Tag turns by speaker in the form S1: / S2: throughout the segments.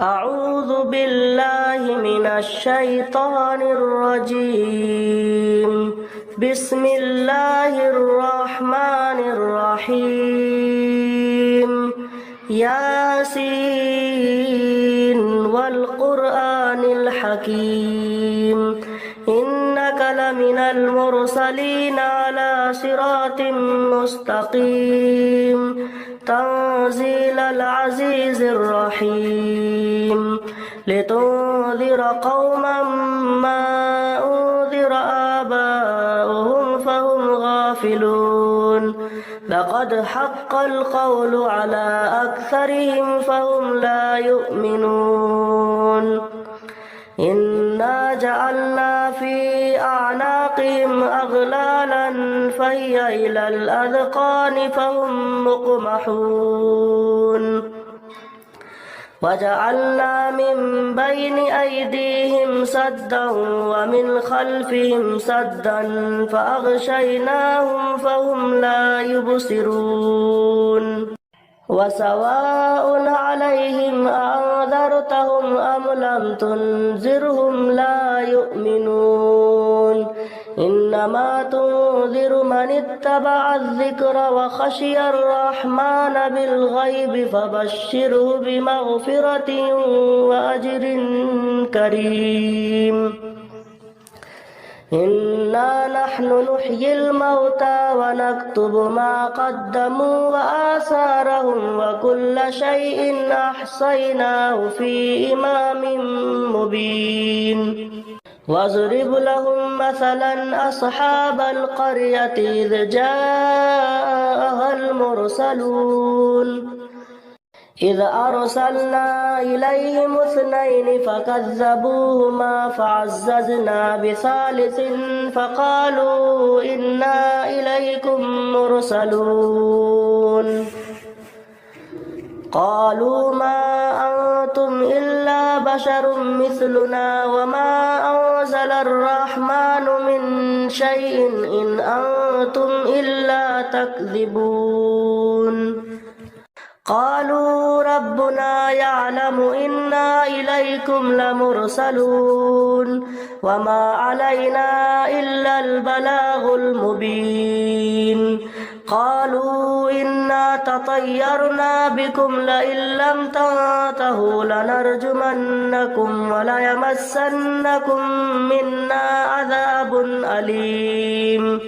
S1: أعوذ بالله من الشيطان الرجيم. بسم الله الرحمن الرحيم. ياسين والقرآن الحكيم إنك لمن المرسلين على صراط مستقيم تنزيل العزيز الرحيم لتنذر قوما ما أنذر آباؤهم فهم غافلون لقد حق القول على أكثرهم فهم لا يؤمنون إنا جعلنا في أعناقهم أغلالا فهي إلى الأذقان فهم مقمحون وجعلنا من بين أيديهم سدا ومن خلفهم سدا فأغشيناهم فهم لا يبصرون وسواء عليهم أنذرتهم أم لم تنذرهم لا يؤمنون إنما تنذر من اتبع الذكر وخشي الرحمن بالغيب فبشره بمغفرة وأجر كريم إنا نحن نحيي الموتى ونكتب ما قدموا وآثارهم وكل شيء أحصيناه في إمام مبين واضرب لهم مثلا أصحاب القرية إذ جاءها المرسلون إذ أرسلنا إليهم 2 فكذبوهما فعززنا بثالث فقالوا إنا إليكم مرسلون قالوا ما أنتم إلا بشر مثلنا وما أنزل الرحمن من شيء إن أنتم إلا تكذبون قالوا ربنا يعلم إنا إليكم لمرسلون وما علينا إلا البلاغ المبين قالوا إنا تطيرنا بكم لئن لم تنتهوا لنرجمنكم وليمسنكم منا عذاب أليم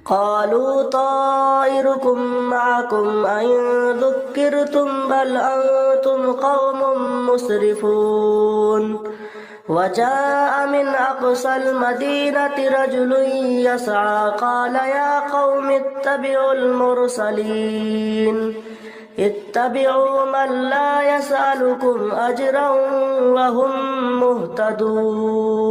S1: قالوا طائركم معكم أئن ذكرتم بل أنتم قوم مسرفون وجاء من أقصى المدينة رجل يسعى قال يا قوم اتبعوا المرسلين اتبعوا من لا يسألكم أجرا وهم مهتدون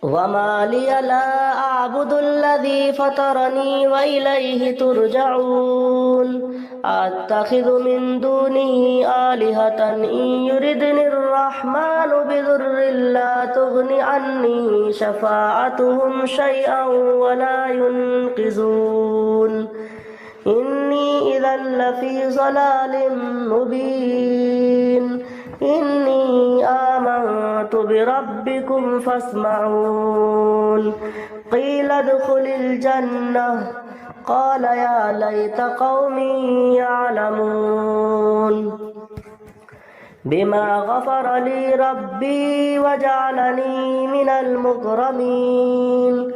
S1: وما لي لا أعبد الذي فطرني وإليه ترجعون أتخذ من دونه آلهة إن يردني الرحمن بضر لا تغن عني شفاعتهم شيئا ولا ينقذون إني إذا لفي ضلال مبين إني آمنت بربكم فاسمعون قيل ادخل الجنة قال يا ليت قومي يعلمون بما غفر لي ربي وجعلني من المكرمين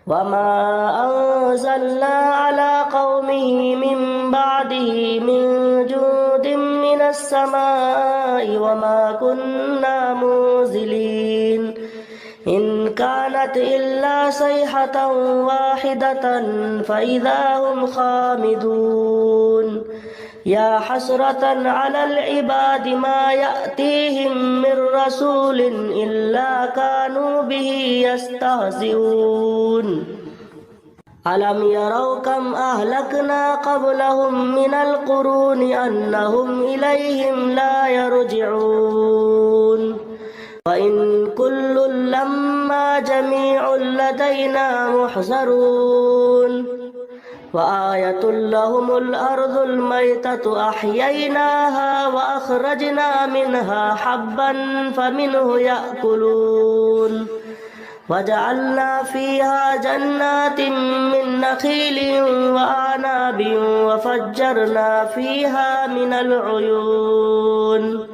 S1: وما أنزلنا على قومه من بعده من جود من السماء وما كنا منزلين إن كانت إلا صيحة واحدة فإذا هم خامدون يا حسرة على العباد ما يأتيهم من رسول إلا كانوا به يستهزئون ألم يروا كم أهلكنا قبلهم من القرون أنهم إليهم لا يرجعون وإن كل لما جميع لدينا محضرون وآية لهم الأرض الميتة أحييناها وأخرجنا منها حبا فمنه يأكلون وجعلنا فيها جنات من نخيل وأعناب وفجرنا فيها من العيون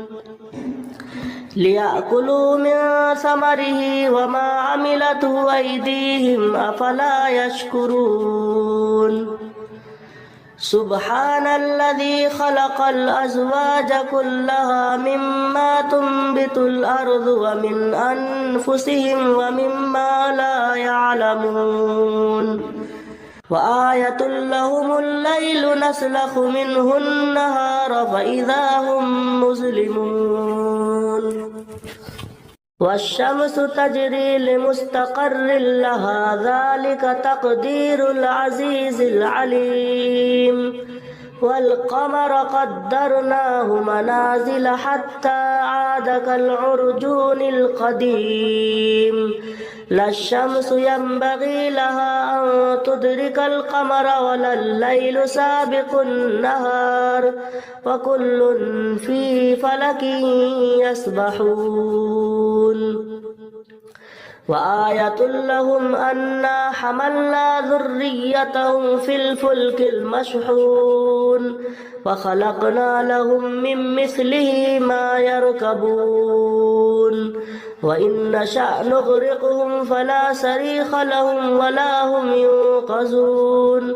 S1: ليأكلوا من ثمره وما عملته أيديهم أفلا يشكرون سبحان الذي خلق الأزواج كلها مما تنبت الأرض ومن أنفسهم ومما لا يعلمون وآية لهم الليل نسلخ منه النهار فإذا هم مظلمون والشمس تجري لمستقر لها ذلك تقدير العزيز العليم والقمر قدرناه منازل حتى عاد كالعرجون القديم لا الشمس ينبغي لها أن تدرك القمر ولا الليل سابق النهار وكل في فلك يسبحون وآية لهم أنا حملنا ذريتهم في الفلك المشحون وخلقنا لهم من مثله ما يركبون وإن نشأ نغرقهم فلا صريخ لهم ولا هم ينقذون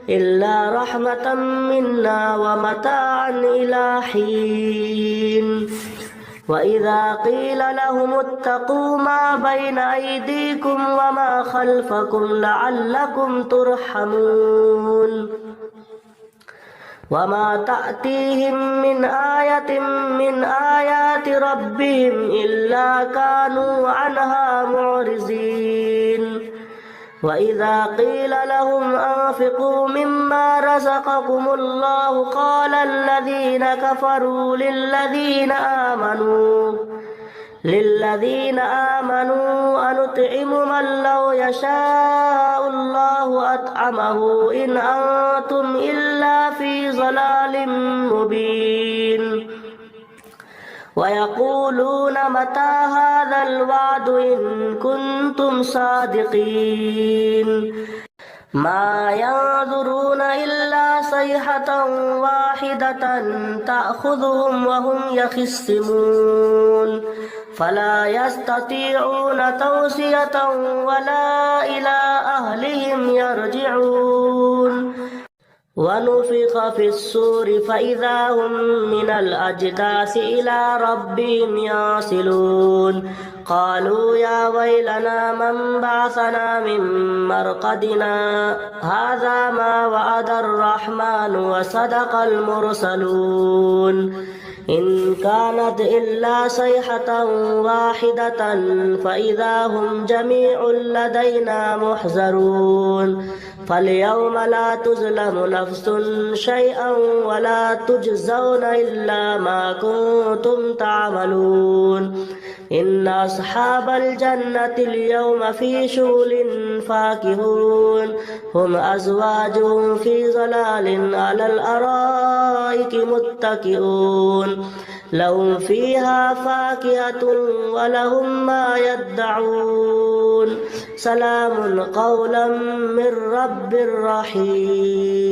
S1: إلا رحمة منا ومتاعا إلى حين وإذا قيل لهم اتقوا ما بين أيديكم وما خلفكم لعلكم ترحمون وما تأتيهم من آية من آيات ربهم إلا كانوا عنها معرضين وإذا قيل لهم أنفقوا مما رزقكم الله قال الذين كفروا للذين آمنوا أنطعم من لو يشاء الله أطعمه إن أنتم إلا في ضلال مبين ويقولون متى هذا الوعد إن كنتم صادقين ما ينظرون إلا صيحة واحدة تأخذهم وهم يخصمون فلا يستطيعون توصية ولا إلى أهلهم يرجعون ونفخ في الصور فإذا هم من الأجداث إلى ربهم يصلون قالوا يا ويلنا من بعثنا من مرقدنا هذا ما وعد الرحمن وصدق المرسلون إن كانت إلا صيحة واحدة فإذا هم جميع لدينا محضرون فاليوم لا تظلم نفس شيئا ولا تجزون إلا ما كنتم تعملون إن أصحاب الجنة اليوم في شغل فاكهون هم أزواجهم في ظلال على الأرائك متكئون لهم فيها فاكهة ولهم ما يدعون سلام قولا من رب رحيم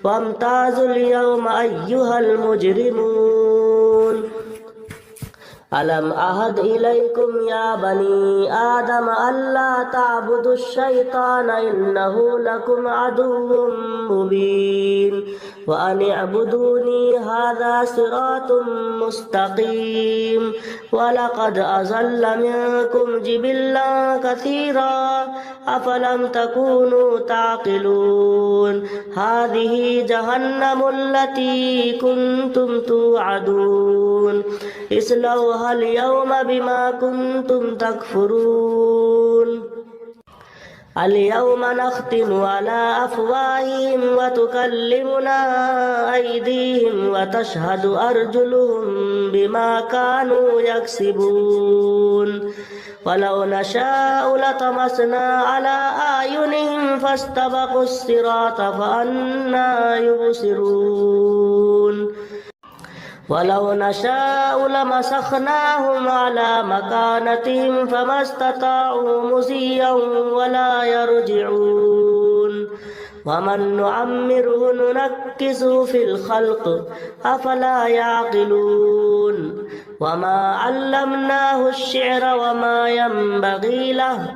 S1: وامتازوا اليوم أيها المجرمون ألم أعهد إليكم يا بني آدم ألا تعبدوا الشيطان إنه لكم عدو مبين وأن اعبدوني هذا صراط مستقيم ولقد أضل منكم جبلا كثيرا أفلم تكونوا تعقلون هذه جهنم التي كنتم توعدون اصلوها اليوم بما كنتم تكفرون اليوم نختم على أفواههم وتكلمنا أيديهم وتشهد أرجلهم بما كانوا يكسبون ولو نشاء لطمسنا على أعينهم فاستبقوا الصراط فأنى يبصرون ولو نشاء لمسخناهم على مكانتهم فما استطاعوا مزيا ولا يرجعون ومن نعمره ننكسه في الخلق أفلا يعقلون وما علمناه الشعر وما ينبغي له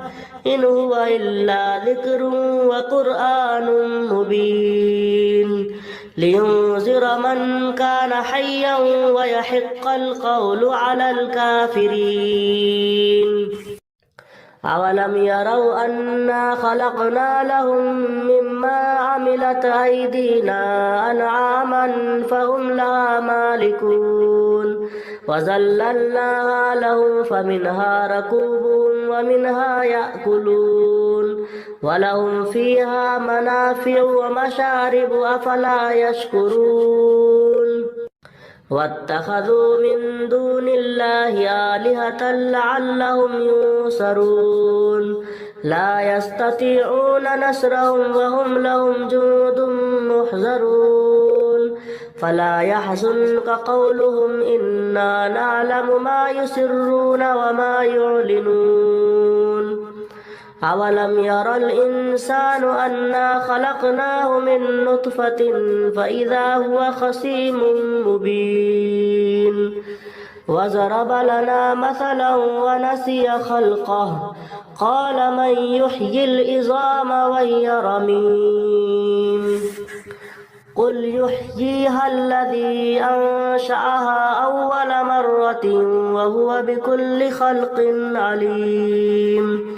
S1: إن هو إلا ذكر وقرآن مبين لينذر من كان حيا ويحق القول على الكافرين أولم يروا أنا خلقنا لهم مما عملت أيدينا أنعاما فهم لها مالكون وذللناها لهم فمنها ركوبهم ومنها يأكلون ولهم فيها منافع ومشارب أفلا يشكرون واتخذوا من دون الله آلهة لعلهم ينصرون لا يستطيعون نصرهم وهم لهم جند محضرون فلا يحزنك قولهم إنا نعلم ما يسرون وما يعلنون أولم ير الإنسان أنا خلقناه من نطفة فإذا هو خصيم مبين وضرب لنا مثلا ونسي خلقه قال من يحيي العظام وهي رميم قل يحييها الذي أنشأها أول مرة وهو بكل خلق عليم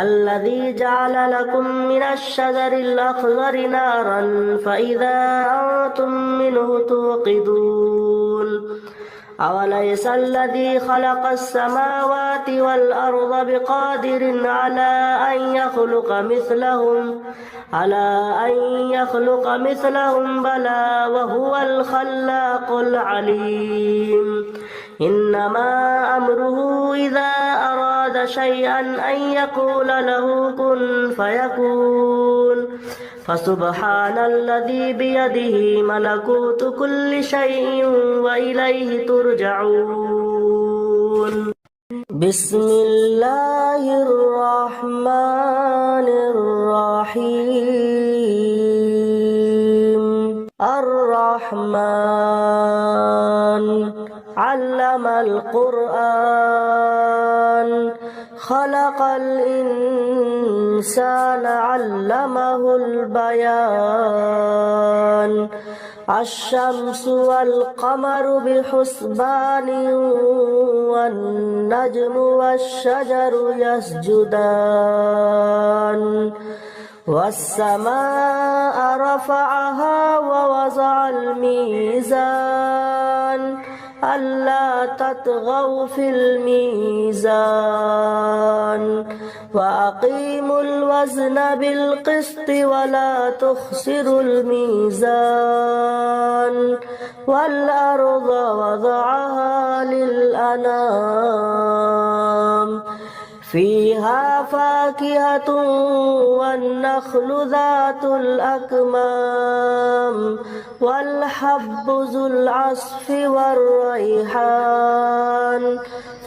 S1: الذي جعل لكم من الشجر الأخضر نارا فإذا أنتم منه توقدون أوليس الذي خلق السماوات والأرض بقادر على أن يخلق مثلهم بلى وهو الخلاق العليم إنما أمره إذا أراد شيئا أن يقول له كن فيكون فسبحان الذي بيده ملكوت كل شيء وإليه ترجعون بسم الله الرحمن الرحيم الرحمن علم القرآن خلق الإنسان علمه البيان الشمس والقمر بحسبان والنجم والشجر يسجدان والسماء رفعها ووضع الميزان ألا تطغوا في الميزان وأقيموا الوزن بالقسط ولا تخسروا الميزان والأرض وضعها للأنام فيها فاكهة والنخل ذات الأكمام والحب ذو العصف والريحان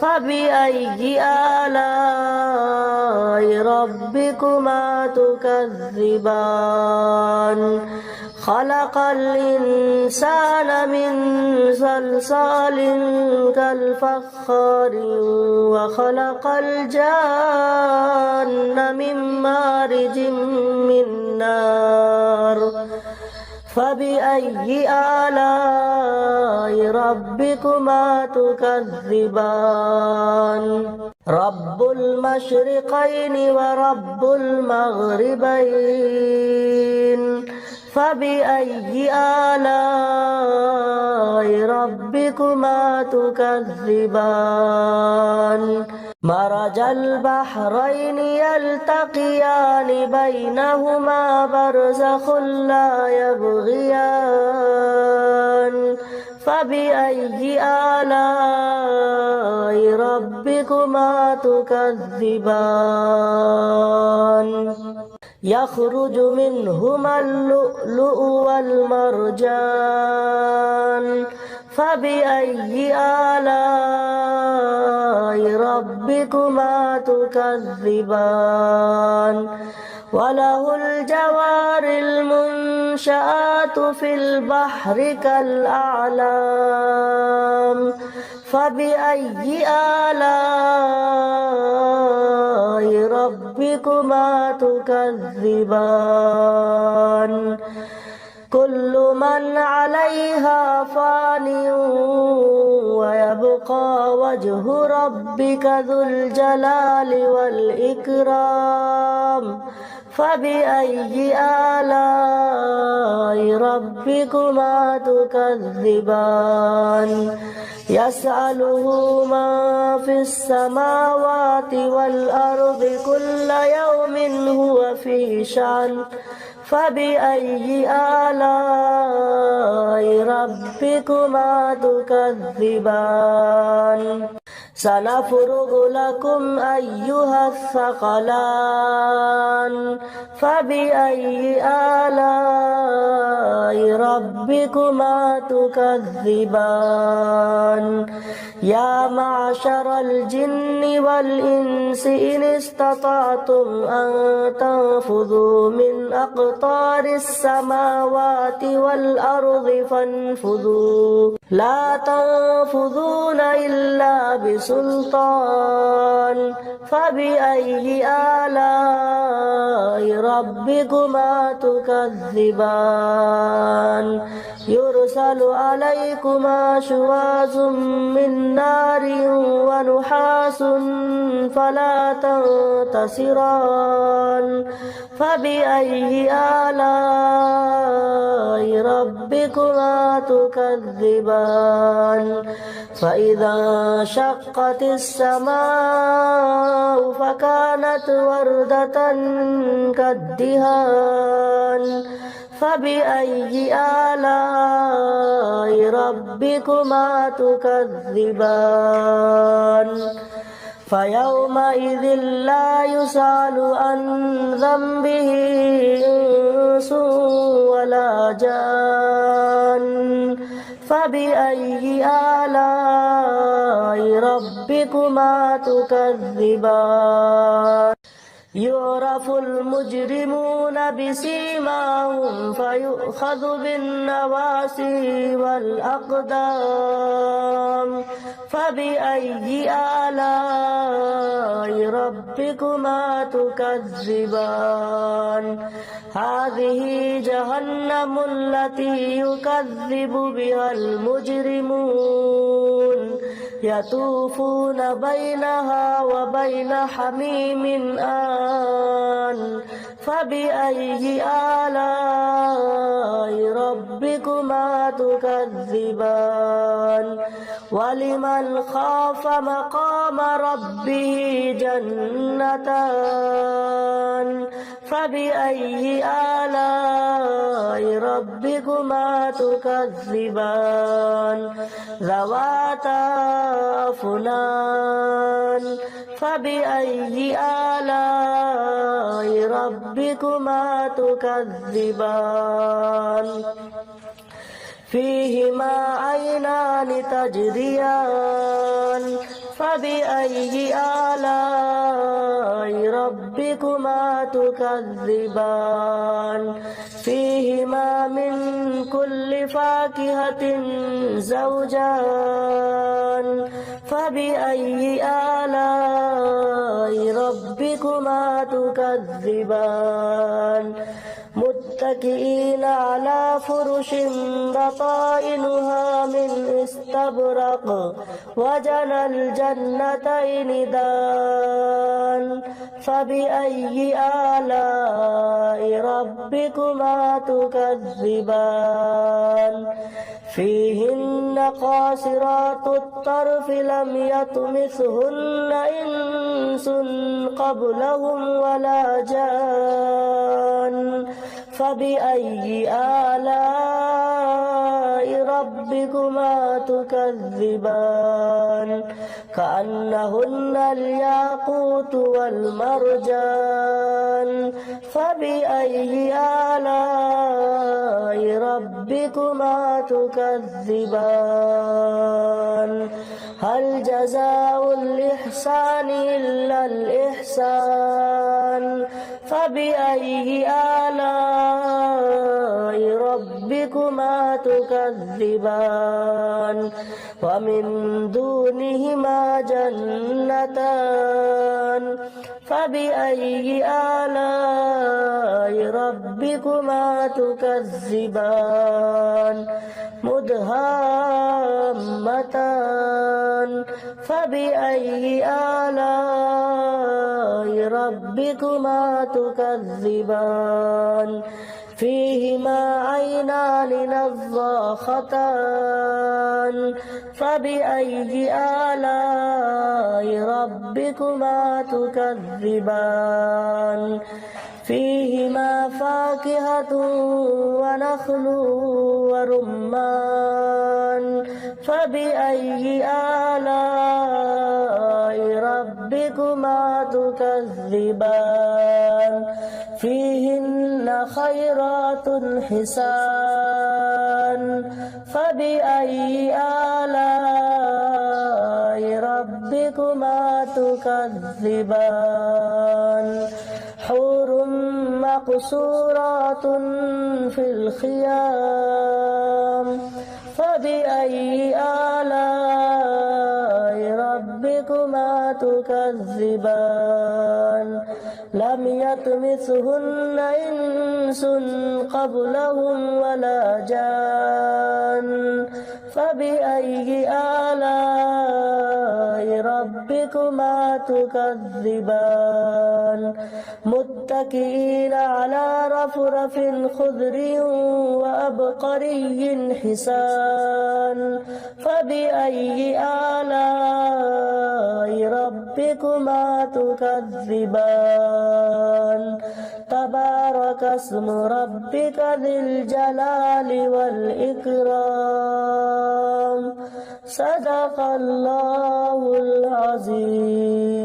S1: فبأي آلاء ربكما تكذبان خلق الإنسان من صلصال كالفخار وخلق الجان من مارج من نار فبأي آلاء ربكما تكذبان رب المشرقين ورب المغربين فبأي آلاء ربكما تكذبان مرج البحرين يلتقيان بينهما برزخ لا يبغيان فبأي آلاء ربكما تكذبان يخرج منهما اللؤلؤ والمرجان فبأي آلاء ربكما تكذبان وله الجوار المنشآت في البحر كالأعلام فبأي آلاء ربكما تكذبان كل من عليها فان ويبقى وجه ربك ذو الجلال والإكرام فبأي آلاء ربكما تكذبان يسأله من في السماوات والأرض كل يوم هو في شأن فبأي آلاء ربكما تكذبان سنفرغ لكم أيها الثقلان فبأي آلاء ربكما تكذبان يا معشر الجن والإنس إن استطعتم أن تنفذوا من أقطار السماوات والأرض فانفذوا لا تنفذون إلا بسلطان فبأي آلاء ربكما تكذبان يرسل عليكما شواظ من نار ونحاس فلا تنتصران فبأي آلاء ربكما تكذبان فإذا انشقت السماء فكانت وردة كالدهان فبأي آلاء ربكما تكذبان فيومئذ لا يسأل عن ذنبه إنس ولا جان فبأي آلاء ربكما تكذبان يعرف المجرمون بسيماهم فيؤخذ بالنواصي والأقدام فبأي آلاء ربكما تكذبان هذه جهنم التي يكذب بها المجرمون يطوفون بينها وبين حميم آن فبأي آلاء ربكما تكذبان ولمن خاف مقام ربه جنتان فبأي آلاء ربكما تكذبان ذواتا أفنان فبأي آلاء ربكما تكذبان فيهما عينان تجريان فبأي آلاء ربكما تكذبان فيهما من كل فاكهة زوجان فبأي آلاء ربكما تكذبان متكئين على فرش بطائنها من استبرق وجنى الجنتين دان فبأي آلاء ربكما تكذبان فيهن قاصرات الطرف لم يطمثهن إنس قبلهم ولا جان فبأي آلاء ربكما تكذبان كأنهن الياقوت والمرجان فبأي آلاء ربكما تكذبان هل جزاء الإحسان إلا الإحسان فبأي آلاء ربكما تكذبان ومن دونهما جنتان فبأي آلاء ربكما تكذبان مدهامتان فبأي آلاء ربكما تكذبان فيهما عينان نضاختان فبأي آلاء ربكما تكذبان فيهما فاكهة ونخل ورمان فبأي آلاء ربكما تكذبان فيهن خيرات حسان فبأي آلاء ربكما تكذبان حور مقصورات في الخيام فبأي آلاء ربكما تكذبان لم يطمثهن إنس قبلهم ولا جان فبأي آلاء ربكما تكذبان متكئين على رفرف خضر وأبقري حسان فبأي آلاء ربكما تكذبان تبارك اسم ربك ذي الجلال والإكرام صدق الله العظيم.